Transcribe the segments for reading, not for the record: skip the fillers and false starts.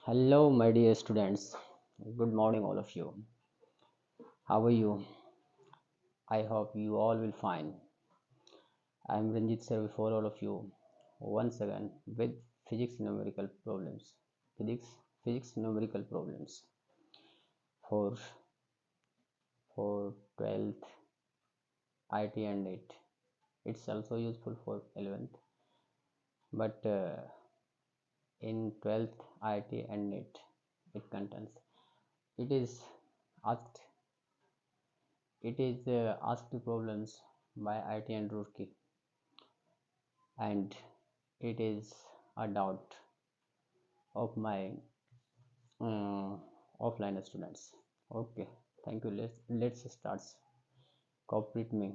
Hello, my dear students. Good morning, all of you. How are you? I hope you all will fine. I am Ranjit sir before all of you once again with physics numerical problems. Physics numerical problems for 12th IT and NET. It's also useful for 11th, but in 12th IT and NET it contains. It is asked asked problems by IT and Roorkee, and it is a doubt of my offline students. Okay, thank you. Let's start. Cooperate me,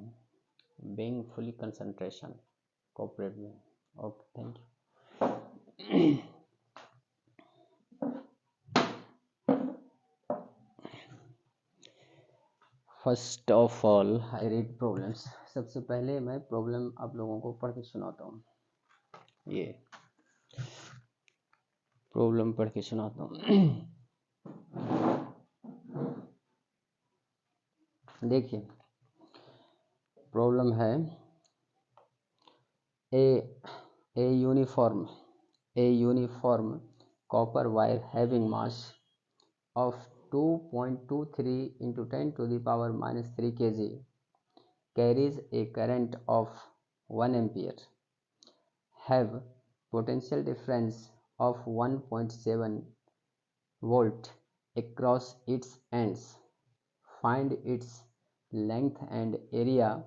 being fully concentration. Cooperate me. Okay, thank you. First of all I read problems. सबसे पहले मैं problem आप लोगों को पढ़ के सुनाता हूँ. ये प्रॉब्लम पढ़ के सुनाता हूँ. देखिए प्रॉब्लम है a uniform copper wire having mass of 2.23 into 10 to the power minus 3 kg carries a current of 1 ampere, have potential difference of 1.7 volt across its ends. Find its length and area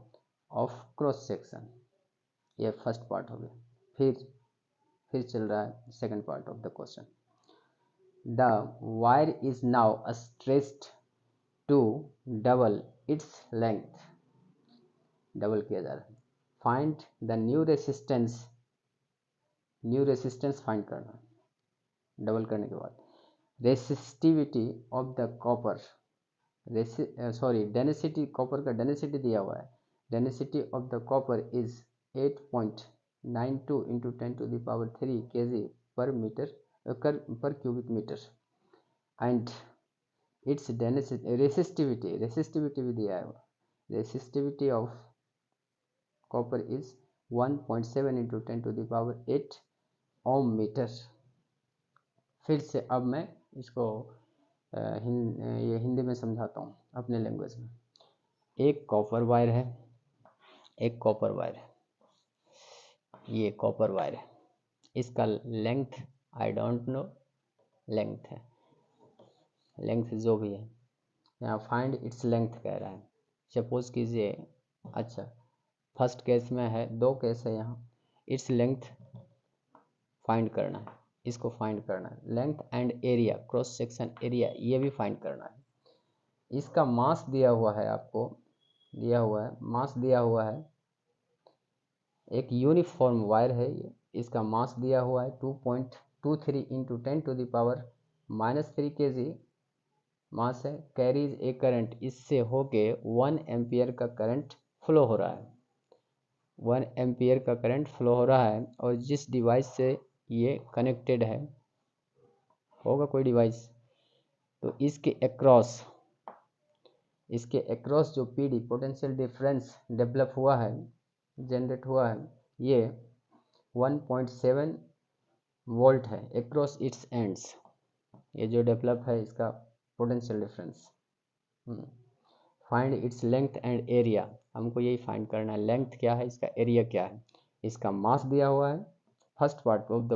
of cross section. ये first part हो गया. फिर चल रहा है second part of the question. The wire is now stretched to double its length. Double किया जा रहा है. Find the new resistance find करना है. डबल करने के बाद resistivity of the copper, density, copper का डेंसिटी दिया हुआ है. Density of the copper is 8.92 into 10 to the power 3 kg per metre per cubic metre. And its resistivity भी दिया है. Resistivity of copper is 1.7 into 10 to the power 8 ohm metre. फिर से अब मैं इसको ये हिंदी में समझाता हूँ अपने लैंग्वेज में. एक कॉपर वायर है. ये कॉपर वायर है. इसका length I don't know. Length जो भी है यहाँ फाइंड इट्स लेंथ कह रहा है. सपोज कीजिए, अच्छा फर्स्ट केस में है, दो केस है यहाँ. इट्स लेंथ फाइंड करना है, इसको फाइंड करना है. Length and area, cross section area, ये भी फाइंड करना है. इसका मास दिया हुआ है, आपको दिया हुआ है मास दिया हुआ है. एक यूनिफॉर्म वायर है ये. इसका मास दिया हुआ है 2.23 into 10 to the power minus 3 kg mass है. कैरीज ए करंट, इससे होके 1 एम्पियर का करंट फ्लो हो रहा है. 1 एम्पियर का करंट फ्लो हो रहा है. और जिस डिवाइस से ये कनेक्टेड है, होगा कोई डिवाइस, तो इसके अक्रॉस जो पीडी, पोटेंशियल डिफरेंस डेवलप हुआ है, जनरेट हुआ है, ये 1.7 वोल्ट है अक्रॉस इट्स एंड्स. ये जो डेवलप है इसका potential difference. Find its length and area, हमको यही फाइंड करना है. लेंथ क्या है, इसका एरिया क्या है. इसका मास दिया हुआ है. First part of the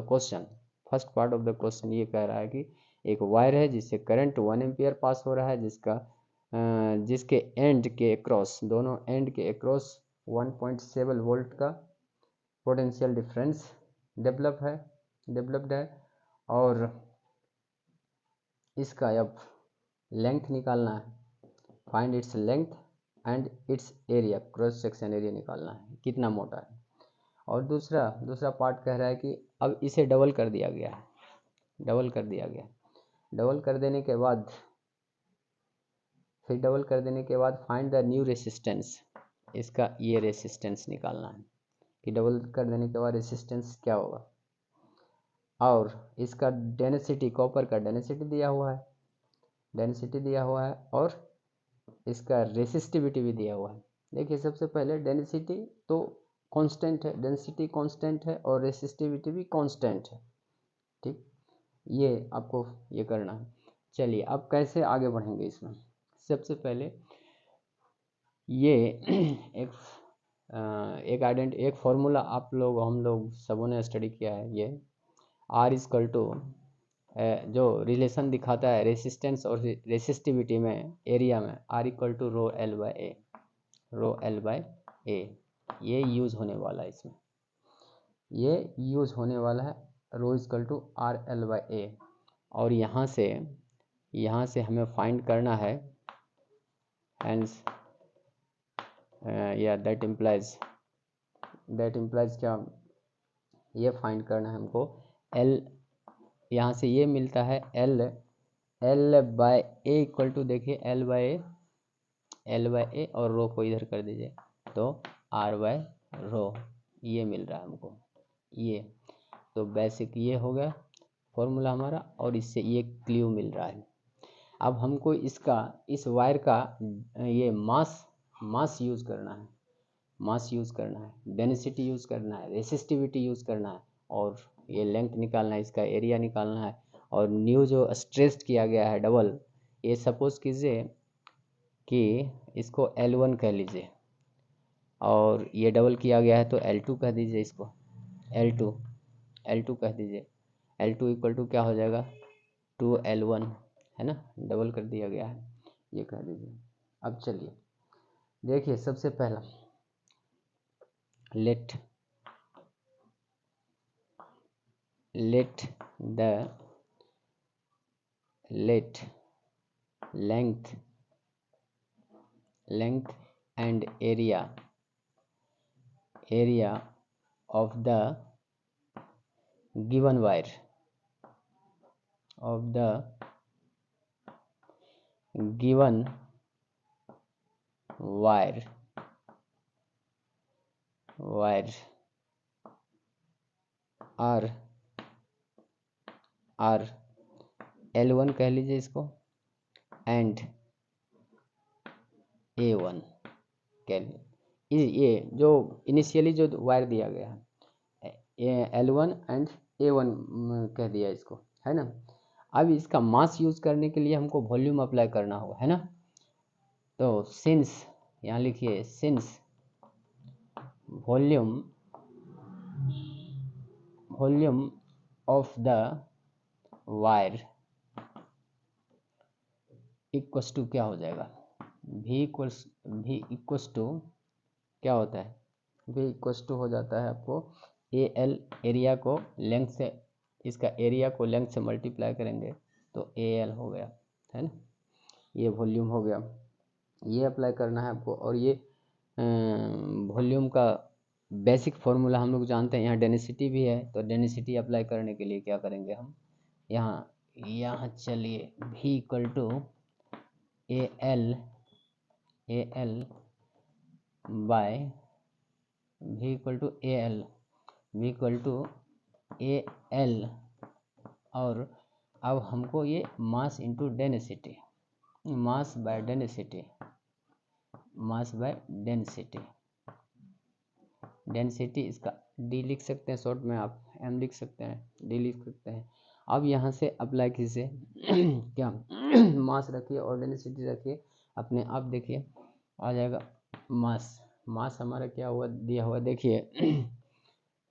question ये कह रहा है कि एक वायर है जिससे करंट 1 एम्पियर पास हो रहा है, जिसके एंड के अक्रॉस, दोनों एंड के अक्रॉस 1.7 वोल्ट का पोटेंशियल डिफरेंस डेवलप्ड है. और इसका अब लेंथ निकालना है. Find its length and it's area, cross section area निकालना है, कितना मोटा है. और दूसरा पार्ट कह रहा है कि अब इसे डबल कर दिया गया. डबल कर देने के बाद फाइंड द न्यू रेसिस्टेंस. इसका ये रेसिस्टेंस निकालना है. कि डबल कर देने के बाद रेसिस्टेंस क्या होगा, और इसका डेंसिटी, कॉपर का डेंसिटी दिया हुआ है, डेंसिटी दिया हुआ है, और इसका रेसिस्टिविटी भी दिया हुआ है। देखिए सबसे पहले डेंसिटी तो कांस्टेंट है, डेंसिटी कांस्टेंट है और रेसिस्टिविटी भी कांस्टेंट है, ठीक। ये आपको ये करना है। चलिए अब कैसे आगे बढ़ेंगे इसमें। सबसे पहले ये एक फॉर्मूला हम लोग सबों ने स्टडी किया है, ये आर इजकल टू जो रिलेशन दिखाता है रेसिस्टेंस और रेसिस्टिविटी में एरिया में, R equal to rho L by A, rho L by A, ये यूज़ होने वाला है इसमें, ये यूज़ होने वाला है rho is equal to R L by A. और यहाँ से हमें फाइंड करना है, hence या दैट इम्प्लाइज क्या, ये फाइंड करना है हमको एल, यहाँ से ये मिलता है L by A equal to, देखिए एल बाय ए और रो को इधर कर दीजिए तो आर बाय रो, ये मिल रहा है हमको ये। तो बेसिक ये हो गया फॉर्मूला हमारा, और इससे ये क्ल्यू मिल रहा है। अब हमको इस वायर का ये मास यूज़ करना है, डेंसिटी यूज़ करना है, रेसिस्टिविटी यूज़ करना है, और ये लेंथ निकालना है, इसका एरिया निकालना है। और न्यू जो स्ट्रेस्ड किया गया है डबल, ये सपोज कीजिए कि इसको L1 कह लीजिए, और ये डबल किया गया है तो L2 कह दीजिए, इसको L2 कह दीजिए। L2 इक्वल टू क्या हो जाएगा 2L1, है ना, डबल कर दिया गया है, ये कह दीजिए। अब चलिए देखिए सबसे पहला let the length and area of the given wire are L1 कह लीजिए इसको, एंड A1 कह लीजिए। ये जो इनिशियली जो वायर दिया गया है L1 एंड A1 कह दिया इसको, है ना। अब इसका मास यूज करने के लिए हमको वॉल्यूम अप्लाई करना होगा, है ना। तो सिंस, यहाँ लिखिए since volume of the wire equals to क्या हो जाएगा, V इक्वस टू क्या होता है, V इक्वस टू हो जाता है आपको AL, एरिया को लेंथ से, इसका एरिया को लेंथ से मल्टीप्लाई करेंगे तो AL हो गया, है ना। ये वॉल्यूम हो गया, ये अप्लाई करना है आपको। और ये वॉल्यूम का बेसिक फॉर्मूला हम लोग जानते हैं, यहाँ डेंसिटी भी है, तो डेंसिटी अप्लाई करने के लिए क्या करेंगे हम, यहाँ चलिए V equal to AL by V equal to AL, और अब हमको ये mass into density, mass by density इसका D लिख सकते हैं, शॉर्ट में आप M लिख सकते हैं, D लिख सकते हैं। अब यहाँ से अप्लाई कीजिए क्या मास रखिए और डेंसिटी रखिए, अपने आप देखिए आ जाएगा। मास हमारा क्या हुआ, दिया हुआ, देखिए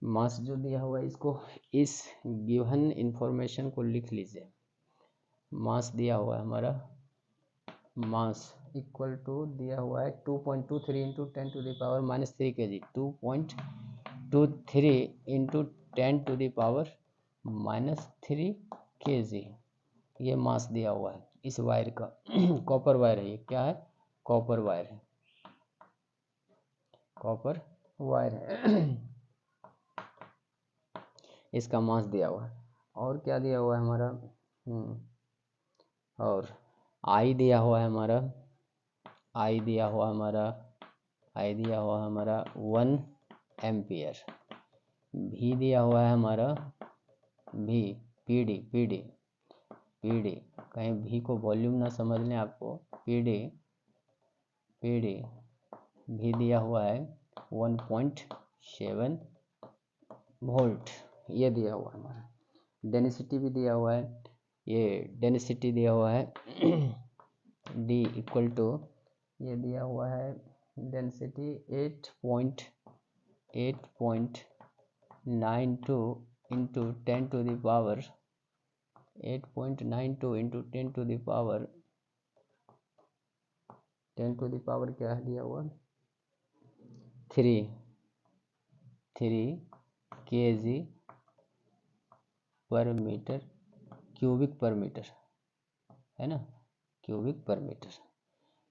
मास जो दिया हुआ है इसको, इस गिवन इंफॉर्मेशन को लिख लीजिए। मास दिया हुआ है हमारा, मास इक्वल टू दिया हुआ है 2.23 into 10 to the power -3 kg, 2.23 into 10 to the power -3 kg, ये मास दिया हुआ है इस वायर का। कॉपर वायर है, ये क्या है, कॉपर वायर है इसका मास दिया हुआ है। और क्या दिया हुआ है हमारा, और आई दिया हुआ है हमारा, 1 एम्पियर। भी दिया हुआ है हमारा भी पीडी पीडी पीडी, कहीं भी को वॉल्यूम ना समझ लें आपको। पीडी पीडी भी दिया हुआ है 1.7 वोल्ट, ये दिया हुआ है हमारा। डेंसिटी भी दिया हुआ है, ये डेंसिटी दिया हुआ है D इक्वल टू, ये दिया हुआ है density 8.92 into 10 to the power 8.92 into 10 to the power 10 to the power क्या है दिया हुआ 3 kg पर मीटर क्यूबिक पर मीटर, है ना, क्यूबिक पर मीटर,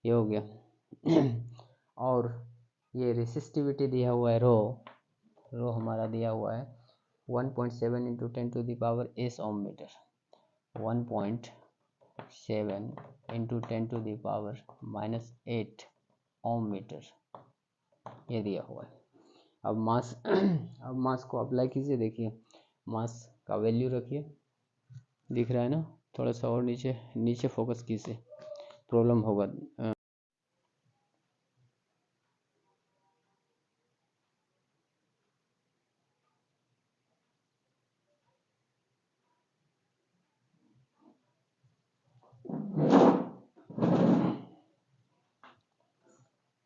ये हो गया। और ये रेसिस्टिविटी दिया हुआ है रो हमारा दिया हुआ है 1.7 इंटू 10 टू द पावर एस ohm metre, 1.7 into 10 to the power -8 ohm metre, ये दिया हुआ है। अब मास अब मास को अप्लाई कीजिए, देखिए मास का वैल्यू रखिए, दिख रहा है ना, थोड़ा सा और नीचे फोकस कीजिए, प्रॉब्लम होगा।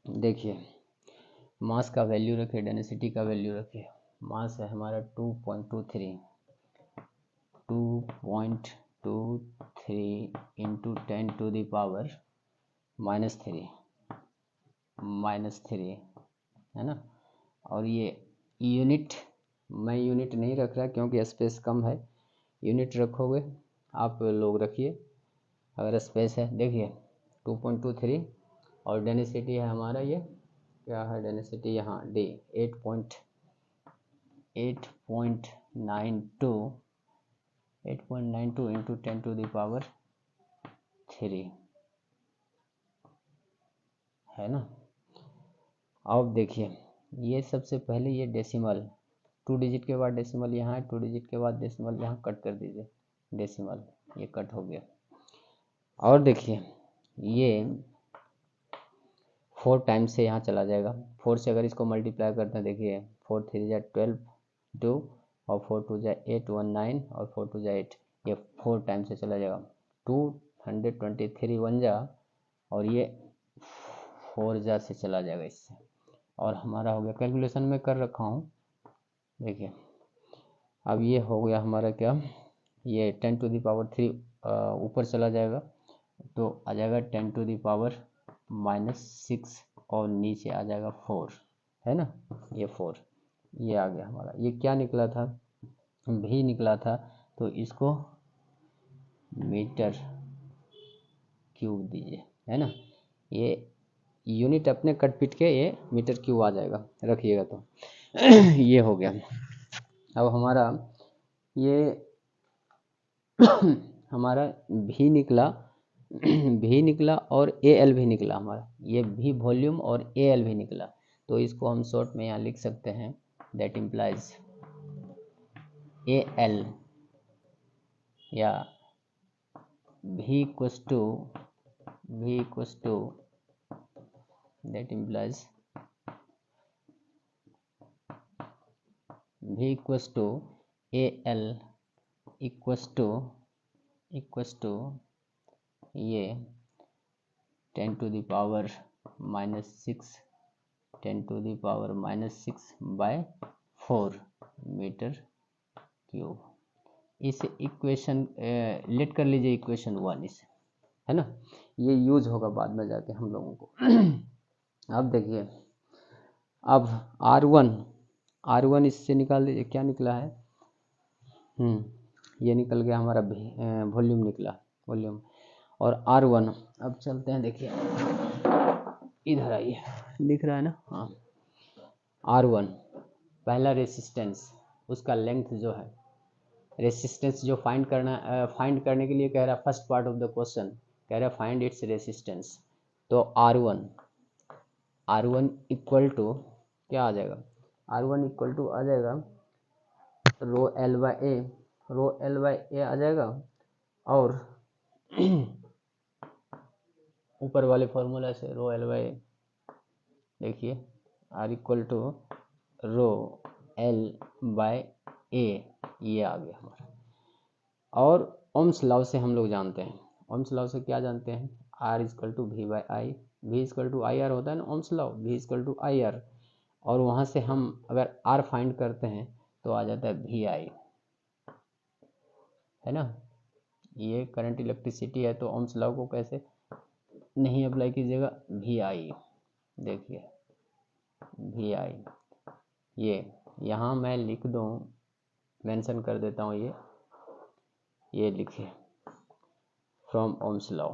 देखिए मास का वैल्यू रखिए, डेंसिटी का वैल्यू रखिए। मास है हमारा 2.23 इंटू 10 टू द पावर -3 है ना। और ये यूनिट, मैं यूनिट नहीं रख रहा क्योंकि स्पेस कम है, यूनिट रखोगे आप लोग रखिए अगर स्पेस है। देखिए 2.23 और डेंसिटी है हमारा, ये क्या है डेंसिटी यहाँ D 8.92 into 10 to the power 3 है ना। अब देखिए ये सबसे पहले ये डेसिमल 2 डिजिट के बाद डेसिमल यहाँ है, 2 डिजिट के बाद डेसिमल यहाँ कट कर दीजिए, डेसिमल ये कट हो गया। और देखिए ये 4 टाइम्स से यहाँ चला जाएगा, 4 से अगर इसको मल्टीप्लाई करते हैं, देखिए 4 3 जा 12 2 और 4 2 जा 8 1 9 और 4 2 जा 8, ये 4 टाइम्स से चला जाएगा, 223 1 जा और ये 4 जा से चला जाएगा इससे, और हमारा हो गया। कैलकुलेशन में कर रखा हूँ, देखिए अब ये हो गया हमारा क्या, ये 10 टू द पावर 3 ऊपर चला जाएगा तो आ जाएगा 10 टू द पावर -6 और नीचे आ जाएगा 4, है ना, ये 4 ये आ गया हमारा। ये क्या निकला था, भी निकला था, तो इसको मीटर क्यूब दीजिए, है ना। ये यूनिट अपने कट पिट के ये मीटर क्यूब आ जाएगा, रखिएगा तो ये हो गया। अब हमारा ये हमारा भी निकला भी निकला और AL भी निकला हमारा, ये भी वॉल्यूम और AL भी निकला, तो इसको हम शॉर्ट में यहाँ लिख सकते हैं, दैट इम्प्लाइज AL या V equals to that implies V equals to AL equals to ये 10 to the power -6 10 to the power -6/4 metre cube. इसे इक्वेशन लेट कर लीजिए, इक्वेशन 1 इसे, है ना, ये यूज होगा बाद में जाके हम लोगों को। अब देखिए अब R1 इससे निकाल दीजिए, क्या निकला है, ये निकल गया हमारा वॉल्यूम निकला, वॉल्यूम और R1। अब चलते हैं, देखिए इधर आइए, दिख रहा है ना, हाँ R1 पहला रेसिस्टेंस, उसका लेंथ जो है, रेसिस्टेंस जो फाइंड करने के लिए कह रहा है, first part of the question कह रहा है फाइंड इट्स रेसिस्टेंस, तो R1 इक्वल टू क्या आ जाएगा R1 इक्वल टू आ जाएगा rho L by A, rho L by A आ जाएगा, और ऊपर वाले फॉर्मूला से रो एल बाई ए, देखिए R equal to rho L by A, ये आ गया हमारा। और ओम्स लॉ से हम लोग जानते हैं, ओम्स लॉ से क्या जानते हैं, R equal to V by I, V equal to I R होता है ना Ohm's law, V equal to I R, और वहाँ से हम अगर आर फाइंड करते हैं तो आ जाता है वी आई, है ना। ये करंट इलेक्ट्रिसिटी है, तो ओम्स लॉ को कैसे नहीं अप्लाई कीजिएगा, वी आई, देखिए वी आई, ये यहाँ मैं लिख दूँ, मेंशन कर देता हूँ, ये लिखिए from Ohm's law,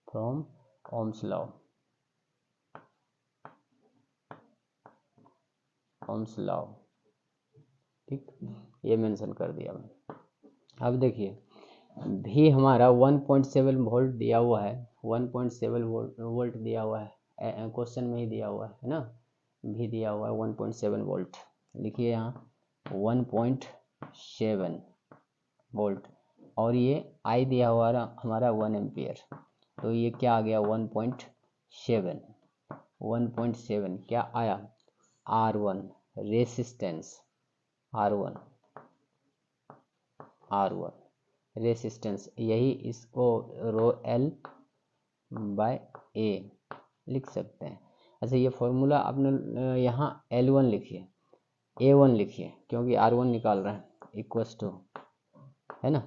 from Ohm's law, Ohm's law, ठीक, ये मेंशन कर दिया मैं। अब देखिए भी हमारा 1.7 वोल्ट दिया हुआ है, 1.7 वोल्ट दिया हुआ है, क्वेश्चन में ही दिया हुआ है ना, भी दिया हुआ है 1.7 वोल्ट, लिखिए यहाँ 1.7 वोल्ट, और ये आई दिया हुआ हमारा 1 एम्पियर, तो ये क्या आ गया 1.7, 1.7 क्या आया, R1 रेसिस्टेंस, R1 रेसिस्टेंस, यही इसको रो एल बाय ए लिख सकते हैं। अच्छा ये फॉर्मूला आपने यहाँ L1 लिखिए, A1 लिखिए, क्योंकि R1 निकाल रहे हैं, इक्वस टू, है ना,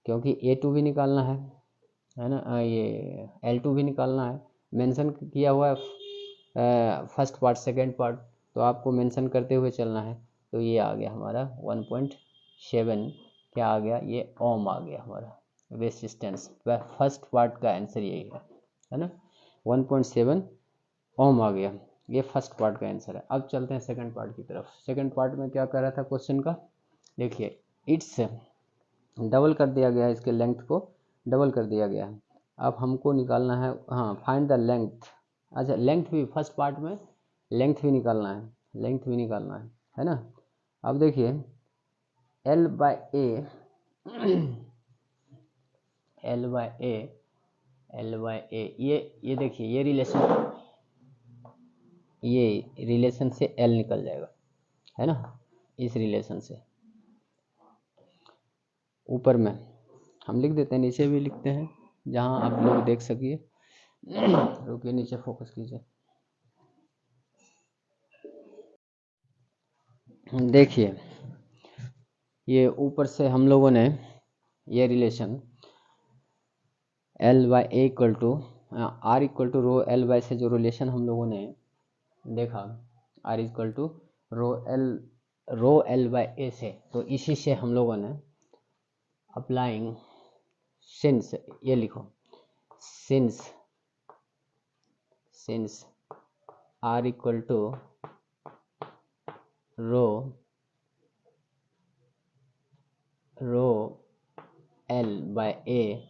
क्योंकि A2 भी निकालना है ना, ये L2 भी निकालना है, मेंशन किया हुआ है फर्स्ट पार्ट सेकंड पार्ट, तो आपको मेंशन करते हुए चलना है। तो ये आ गया हमारा 1.7, क्या आ गया, ये ओम आ गया हमारा रेसिस्टेंस, फर्स्ट पार्ट का आंसर यही है ना, 1.7 ओम आ गया, ये फर्स्ट पार्ट का आंसर है। अब चलते हैं सेकंड पार्ट की तरफ। सेकंड पार्ट में क्या कर रहा था क्वेश्चन का, देखिए इट्स डबल कर दिया गया है, इसके लेंथ को डबल कर दिया गया है। अब हमको निकालना है, हाँ फाइंड द लेंथ, अच्छा लेंथ भी फर्स्ट पार्ट में लेंथ भी निकालना है, लेंथ भी निकालना है ना। अब देखिए L by A, L by A, L by A, ये देखिए ये रिलेशन से एल निकल जाएगा, है ना, इस रिलेशन से ऊपर में हम लिख देते हैं, नीचे भी लिखते हैं जहां आप लोग देख सकिए। रुकिए नीचे फोकस कीजिए, देखिए ये ऊपर से हम लोगों ने ये relation L by A equal to R equal to rho L by से जो रिलेशन हम लोगों ने देखा, R equal to rho L by A से, तो इसी से हम लोगों ने अप्लाइंग सिंस, ये लिखो since R equal to rho L by A,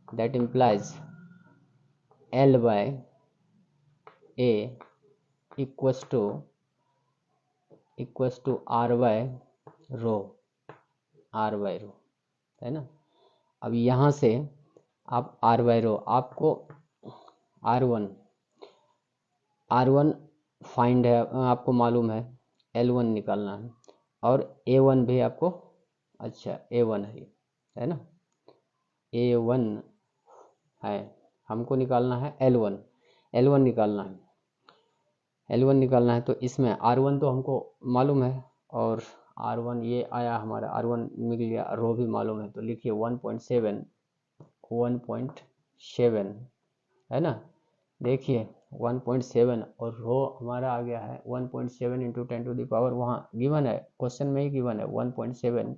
that implies L by A equals to R by rho, है ना। अब यहाँ से आप R by रो, आपको R1 फाइंड है, आपको मालूम है, L1 निकालना है, और A1 भी आपको, अच्छा A1 है ना, A1 है, हमको निकालना है L1 निकालना है, L1 निकालना है, तो इसमें R1 तो हमको मालूम है, और R1 ये आया हमारा, R1 मिल गया, रो भी मालूम है, तो लिखिए 1.7 है ना, देखिए 1.7, और रो हमारा आ गया है 1.7 इंटू 10 टू द पावर, वहाँ गिवन है, क्वेश्चन में ही गिवन है 1.7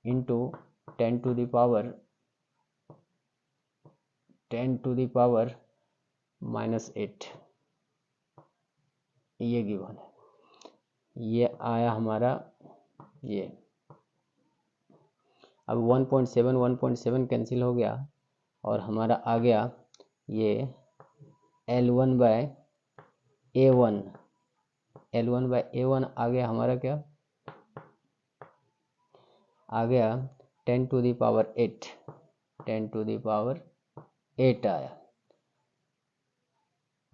इंटू 10 टू द पावर -8, ये गिवन है, ये आया हमारा ये। अब 1.7 कैंसिल हो गया, और हमारा आ गया ये L1 बाय A1, L1/A1 आ गया हमारा क्या, आ गया 10⁸, 10⁸ आया।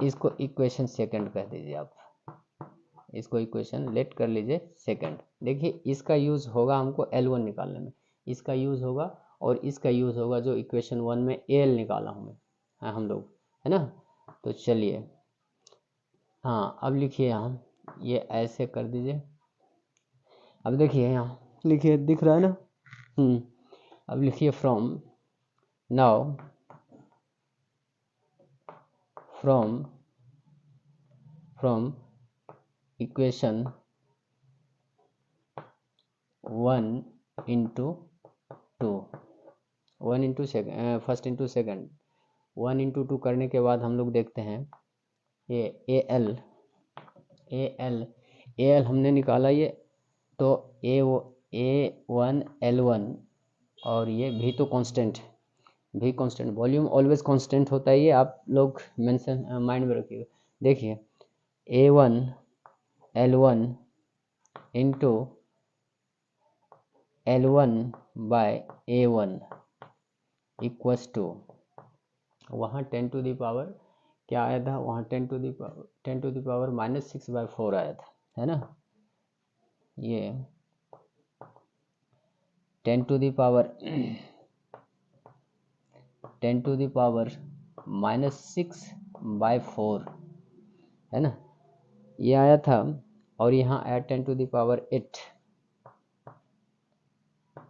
इसको इक्वेशन सेकंड कह दीजिए आप, इसको इक्वेशन लेट कर लीजिए सेकंड। देखिए इसका यूज होगा हमको L1 निकालने में, इसका यूज होगा और इसका यूज होगा जो इक्वेशन 1 में AL निकाला हमें हम लोग, है ना। तो चलिए हाँ अब लिखिए यहाँ, ये ऐसे कर दीजिए। अब देखिए यहाँ लिखिए, दिख रहा है ना। अब लिखिए from now, from equation 1 into 2, 1 into second, first into second, 1 into 2 करने के बाद हम लोग देखते हैं ये AL हमने निकाला ये, तो A1 L1 और ये भी तो कांस्टेंट है, भी कांस्टेंट, वॉल्यूम ऑलवेज कांस्टेंट होता है, ये आप लोग मेंशन माइंड में रखिएगा। देखिए A1 L1 into L1/A1 equals to, वहाँ 10⁻, क्या आया था वहाँ 10⁻⁻⁶/4 आया था, है ना। ये 10⁻⁻⁶/4 है ना, ये आया था। और यहाँ आया 10⁸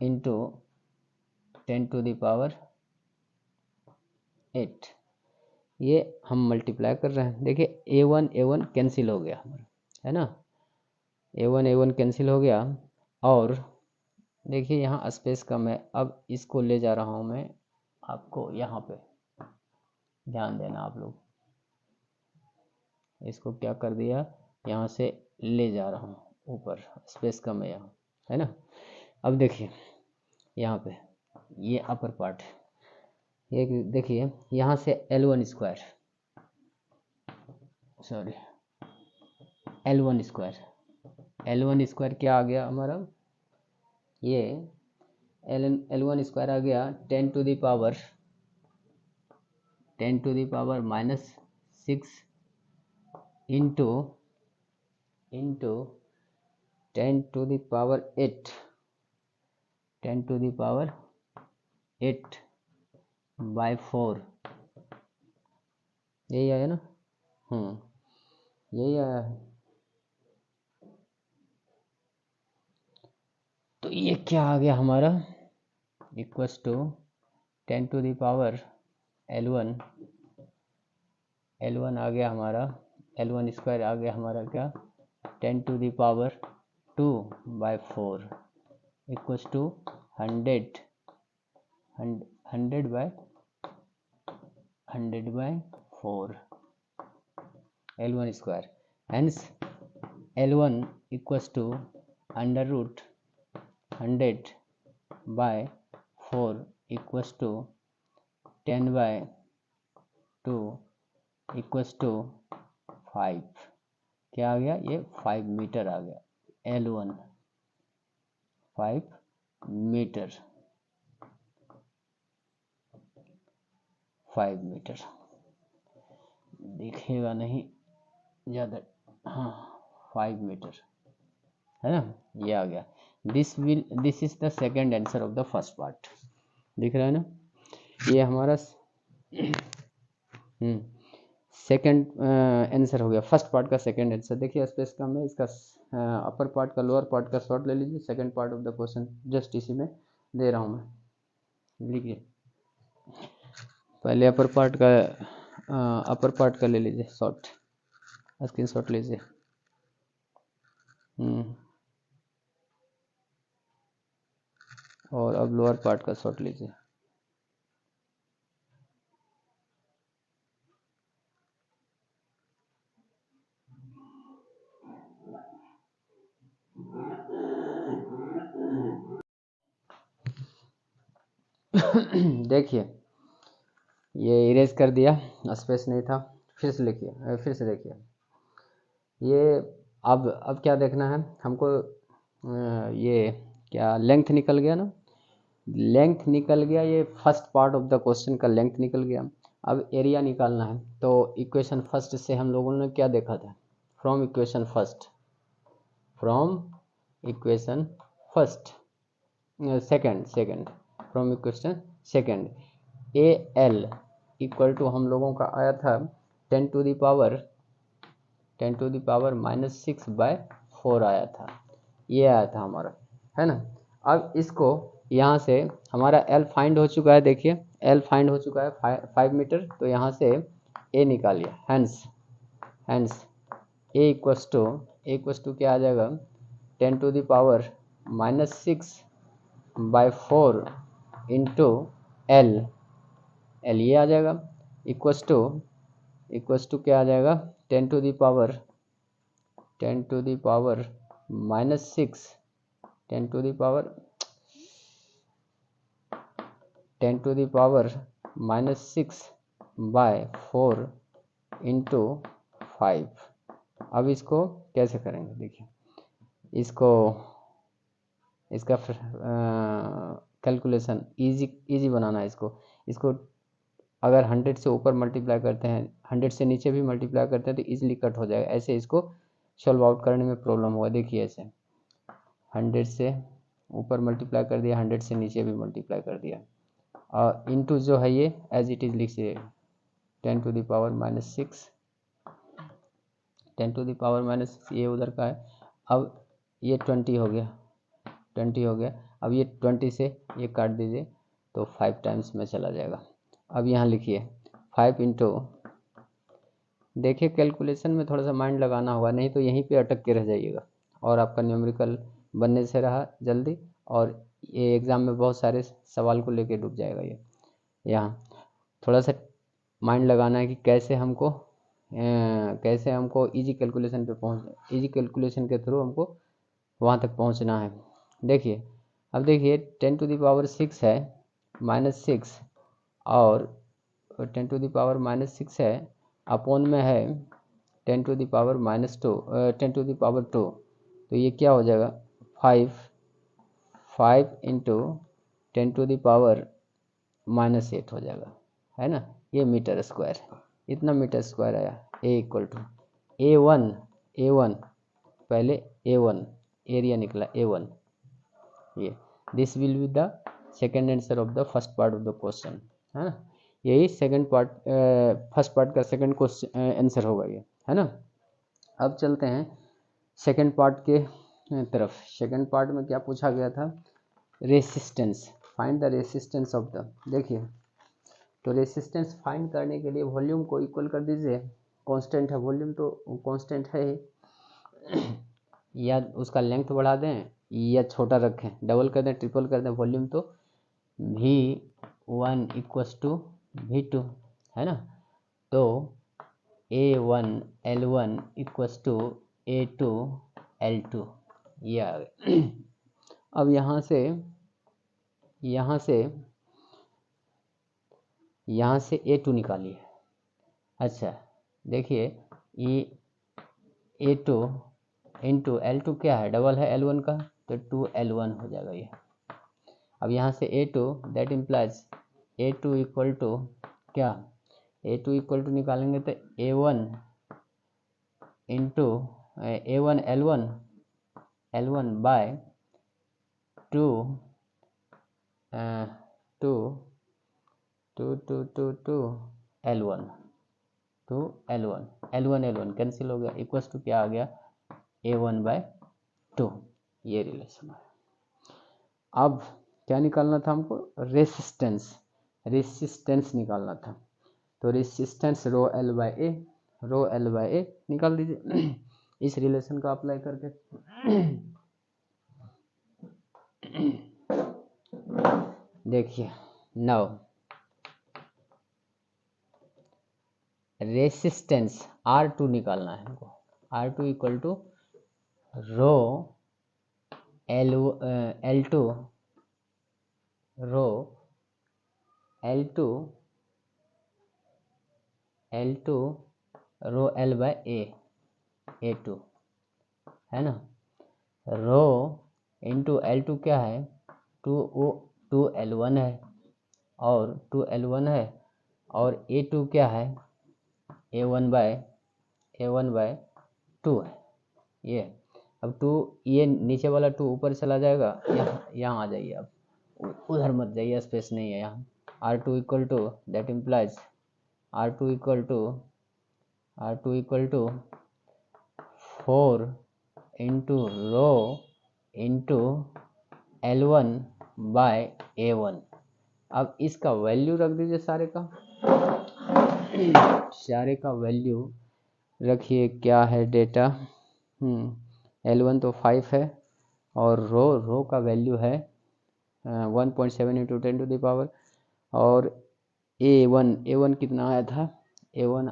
इंटू 10⁸, ये हम मल्टीप्लाई कर रहे हैं। देखिए A1 कैंसिल हो गया हमारा, है ना, A1 कैंसिल हो गया। और देखिए यहाँ स्पेस कम है, अब इसको ले जा रहा हूँ मैं, आपको यहाँ पे ध्यान देना आप लोग, इसको क्या कर दिया, यहाँ से ले जा रहा हूँ ऊपर, स्पेस कम है यहाँ, है ना। अब देखिए यहाँ पे ये अपर पार्ट, ये देखिए यहाँ से L1 square, sorry L1 square क्या आ गया हमारा, ये L1 स्क्वायर आ गया 10⁻⁻⁶ इंटू 10⁸/4, यही आया ना, यही आया है। तो ये क्या आ गया हमारा, इक्वस टू 10⁻L1 आ गया हमारा, L1 स्क्वायर आ गया हमारा क्या 10⁻2/4 equals to 100/4 L1 square, hence L1 equals to √100/4 equals to 10/2 equals to 5, क्या आ गया, ये 5 मीटर आ गया, L1 5 मीटर, 5 मीटर दिखेगा नहीं ज़्यादा, हाँ 5 मीटर, है ना, ये आ गया। This is the second answer of the first part, दिख रहा है ना, ये हमारा सेकेंड आंसर हो गया, फर्स्ट पार्ट का सेकेंड आंसर। देखिए स्पेस कम है, इसका अपर पार्ट का लोअर पार्ट का शॉर्ट ले लीजिए, second part of the question just इसी में दे रहा हूँ मैं, लिखिए पहले अपर पार्ट का ले लीजिए शॉर्ट, स्क्रीन शॉट लीजिए। और अब लोअर पार्ट का शॉट लीजिए। देखिए ये इरेज कर दिया, स्पेस नहीं था, फिर से लिखिए, फिर से देखिए, ये अब क्या देखना है हमको, ये क्या लेंथ निकल गया ना, लेंथ निकल गया, ये first part of the question का लेंथ निकल गया। अब एरिया निकालना है, तो इक्वेशन फर्स्ट से हम लोगों ने क्या देखा था, from equation first, from equation first second from equation second, A L equal to हम लोगों का आया था 10⁻⁻⁻⁴ आया था, ये आया था हमारा, है ना। अब इसको यहाँ से हमारा एल फाइंड हो चुका है, देखिए एल फाइंड हो चुका है 5 मीटर, तो यहाँ से ए निकालिए, हैंस ए इक्वस टू क्या आ जाएगा, 10⁻⁻⁶/4 इंटू एल ये आ जाएगा, इक्वस टू क्या आ जाएगा, 10⁻⁻⁻⁶ 10⁻⁻⁶/4 इंटू 5। अब इसको कैसे करेंगे, देखिए इसको, इसका कैलकुलेशन इजी बनाना है इसको अगर 100 से ऊपर मल्टीप्लाई करते हैं, 100 से नीचे भी मल्टीप्लाई करते हैं तो इजीली कट हो जाएगा, ऐसे इसको सॉल्व आउट करने में प्रॉब्लम होगा। देखिए ऐसे 100 से ऊपर मल्टीप्लाई कर दिया, 100 से नीचे भी मल्टीप्लाई कर दिया, और इनटू जो है ये एज इट इज लिखिए 10⁻⁻⁶, 10⁻⁻⁶, ये उधर का है। अब ये 20 हो गया, अब ये 20 से ये काट दीजिए तो 5 टाइम्स में चला जाएगा। अब यहाँ लिखिए 5 इंटू, देखिए कैलकुलेशन में थोड़ा सा माइंड लगाना होगा, नहीं तो यहीं पे अटक के रह जाइएगा और आपका न्यूमेरिकल बनने से रहा जल्दी, और ये एग्ज़ाम में बहुत सारे सवाल को लेके डूब जाएगा। ये यहाँ थोड़ा सा माइंड लगाना है कि कैसे हमको इजी कैलकुलेशन के थ्रू हमको वहाँ तक पहुँचना है। देखिए अब देखिए 10⁻⁶ है -6, और 10⁻⁻⁶ है, अपॉन में है 10⁻⁻2, तो ये क्या हो जाएगा 5 इंटू 10⁻⁻8 हो जाएगा, है ना। ये मीटर स्क्वायर, इतना मीटर स्क्वायर आया। ए इक्वल टू A1 पहले A1 एरिया निकला A1, ये this will be the second answer of the first part of the question, है ना। यही फर्स्ट पार्ट का सेकेंड क्वेश्चन आंसर होगा ये, है ना। अब चलते हैं सेकेंड पार्ट के तरफ। सेकेंड पार्ट में क्या पूछा गया था, resistance, find the resistance of the, देखिए तो रेसिस्टेंस फाइंड करने के लिए वॉल्यूम को इक्वल कर दीजिए, कांस्टेंट है वॉल्यूम तो कांस्टेंट है ही, या उसका लेंथ बढ़ा दें या छोटा रखें, डबल कर दें ट्रिपल कर दें वॉल्यूम, तो V1 इक्वस टू V2, है ना। तो A1 L1 equals to A2 L2, ये आ गया। अब यहाँ से A2 निकालिए। अच्छा देखिए ये A2 इंटू L2 क्या है, डबल है L1 का, तो 2L1 हो जाएगा ये। अब यहाँ से A2 that implies A2 equal to क्या, A2 इक्वल टू निकालेंगे तो A1 into A1 L1 bye 2 L1 L1 cancel हो गया, इक्वल्स टू क्या आ गया A1/2, ये रिलेशन है। अब क्या निकालना था हमको, रेसिस्टेंस निकालना था, तो रेसिस्टेंस ρL/A निकाल दीजिए इस रिलेशन का अप्लाई करके। देखिए नाउ रेसिस्टेंस R2 निकालना है हमको, R2 equal to L2 ρL/A A2, है ना। रो इंटू L2 क्या है, 2L1 है, और 2L1 है, और A2 क्या है, A1/2 है ये। अब 2, ये नीचे वाला 2 ऊपर चला जाएगा, यहाँ आ जाइए, अब उधर मत जाइए, स्पेस नहीं है यहाँ। R2 equal to, that implies R2 equal to 4 into rho into L1/A1। अब इसका वैल्यू रख दीजिए, सारे का वैल्यू रखिए। क्या है डेटा, L1 तो 5 है, और रो का वैल्यू है 1.7 इंटू 10 टू द पावर, और A1 कितना आया था, A1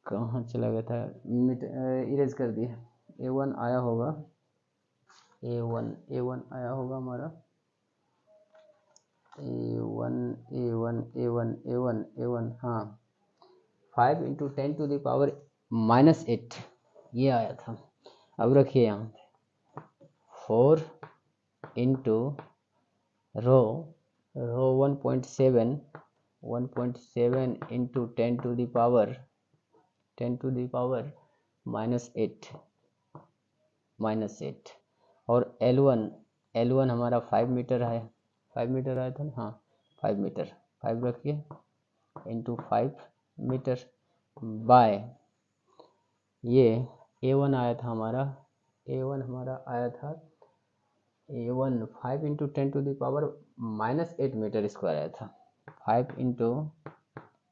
कहाँ चला गया था, इरेज कर दिया। A1 आया होगा, A1 आया होगा हमारा, A1 हाँ, 5 इंटू 10 टू द पावर -8 ये आया था। अब रखिए यहाँ 4 into rho 1.7 into 10 to the power -8, और L1 हमारा 5 मीटर है, 5 मीटर आया था ना, हाँ 5 मीटर, 5 रखिए इंटू 5 मीटर बाय, ये A1 आया था हमारा, A1 5 into 10 to the power -8 metre square आया था। 5 into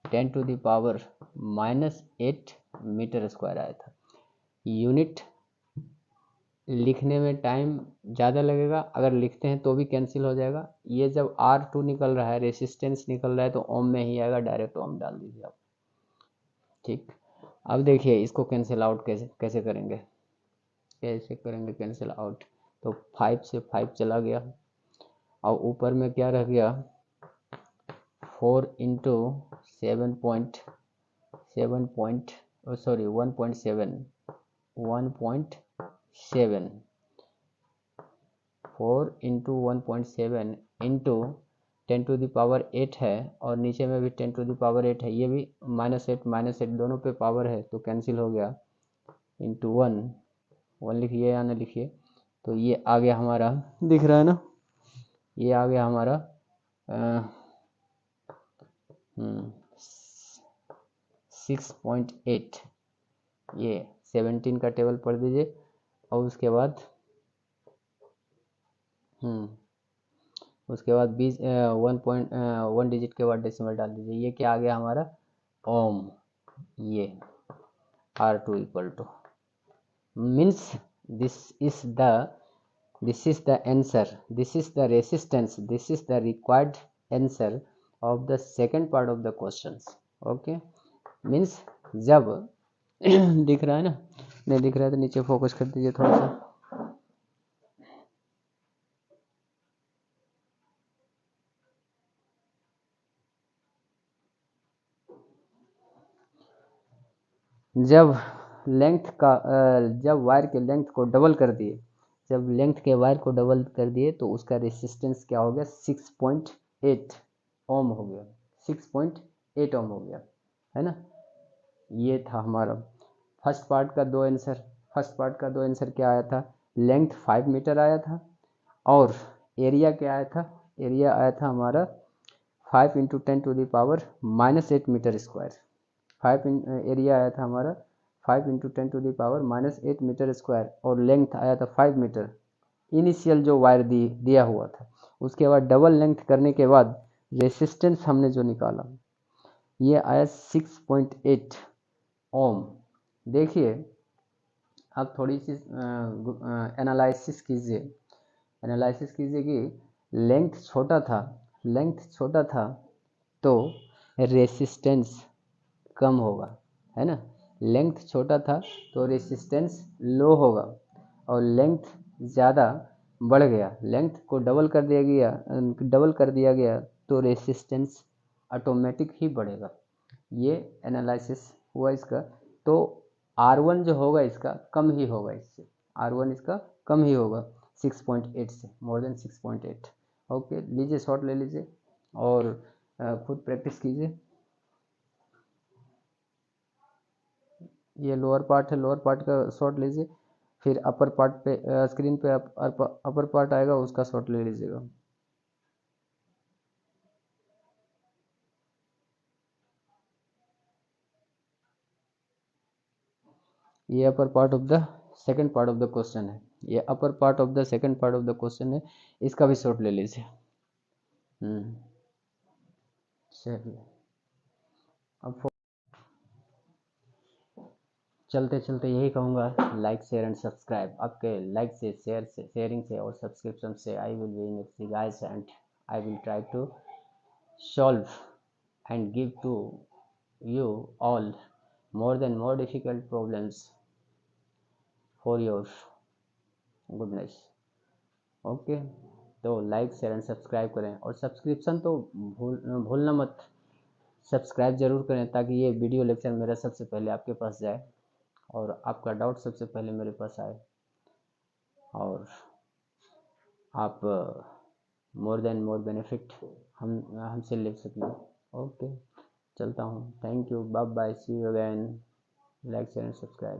10 to the power -8 metre square आया था। यूनिट लिखने में टाइम ज़्यादा लगेगा, अगर लिखते हैं तो भी कैंसिल हो जाएगा। ये जब R2 निकल रहा है, रेसिस्टेंस निकल रहा है, तो ओम में ही आएगा, डायरेक्ट ओम डाल दीजिए आप, ठीक। अब देखिए इसको कैंसिल आउट कैसे करेंगे कैंसिल आउट। तो 5 से 5 चला गया, और ऊपर में क्या रह गया, 4 into 1.7 4 into 1.7 into 10 to the power 8 है, और नीचे में भी 10 टू द पावर 8 है, ये भी -8 दोनों पे पावर है, तो कैंसिल हो गया, इंटू 1 लिखिए या ना लिखिए, तो ये आ गया हमारा, दिख रहा है ना, ये आ गया हमारा 6.8। ये 17 का टेबल पढ़ दीजिए, और उसके बाद 1 डिजिट के बाद डेसिमल डाल दीजिए। ये क्या आ गया हमारा, ओम। ये R2 equal two means this is the answer, this is the resistance, this is the required answer of the second part of the questions. Okay, means जब दिख रहा है ना, नहीं दिख रहा है तो नीचे फोकस कर दीजिए थोड़ा सा। जब वायर के लेंथ को डबल कर दिए, तो उसका रेसिस्टेंस क्या हो गया, 6.8 ओम हो गया, 6.8 ओम हो गया, है ना। ये था हमारा फर्स्ट पार्ट का दो आंसर क्या आया था, लेंथ 5 मीटर आया था, और एरिया क्या आया था, एरिया आया था हमारा 5 into 10 to the power -8 metre square. Area आया था हमारा 5 into 10 to the power -8 metre square, और लेंथ आया था 5 मीटर, इनिशियल जो वायर दिया हुआ था। उसके बाद डबल लेंथ करने के बाद रेसिस्टेंस हमने जो निकाला, ये आया 6.8 ओम। देखिए अब थोड़ी सी एनालिसिस कीजिए कि लेंथ छोटा था तो रेसिस्टेंस कम होगा, है ना। लेंथ छोटा था तो रेसिस्टेंस लो होगा, और लेंथ ज़्यादा बढ़ गया, लेंथ को डबल कर दिया गया तो रेसिस्टेंस ऑटोमेटिक ही बढ़ेगा। ये एनालिसिस हुआ इसका। तो R1 जो होगा इसका कम ही होगा, इससे R1 इसका कम ही होगा 6.8 से, मोर देन 6.8। ओके, लीजिए शॉर्ट ले लीजिए और खुद प्रैक्टिस कीजिए। ये लोअर पार्ट है, लोअर पार्ट का शॉर्ट लीजिए, फिर अपर पार्ट पे स्क्रीन पे अपर पार्ट आएगा, उसका शॉर्ट ले लीजिएगा। ये upper part of the second part of the question है, ये upper part of the second part of the question है, इसका भी शॉर्ट ले लीजिए। चलिए, अब चलते चलते यही कहूँगा, लाइक शेयर एंड सब्सक्राइब। आपके लाइक से, शेयर से, शेयरिंग से और सब्सक्रिप्शन से I will be next guys, and I will try to solve and give to you all more difficult problems for your goodness। Okay, तो like share and subscribe करें, और subscription तो भूलना मत, सब्सक्राइब जरूर करें, ताकि ये वीडियो लेक्चर मेरा सबसे पहले आपके पास जाए और आपका डाउट सबसे पहले मेरे पास आए, और आप मोर देन मोर बेनिफिट हमसे ले सकें। ओके, चलता हूँ, thank you, bye bye, see you again, like share and subscribe.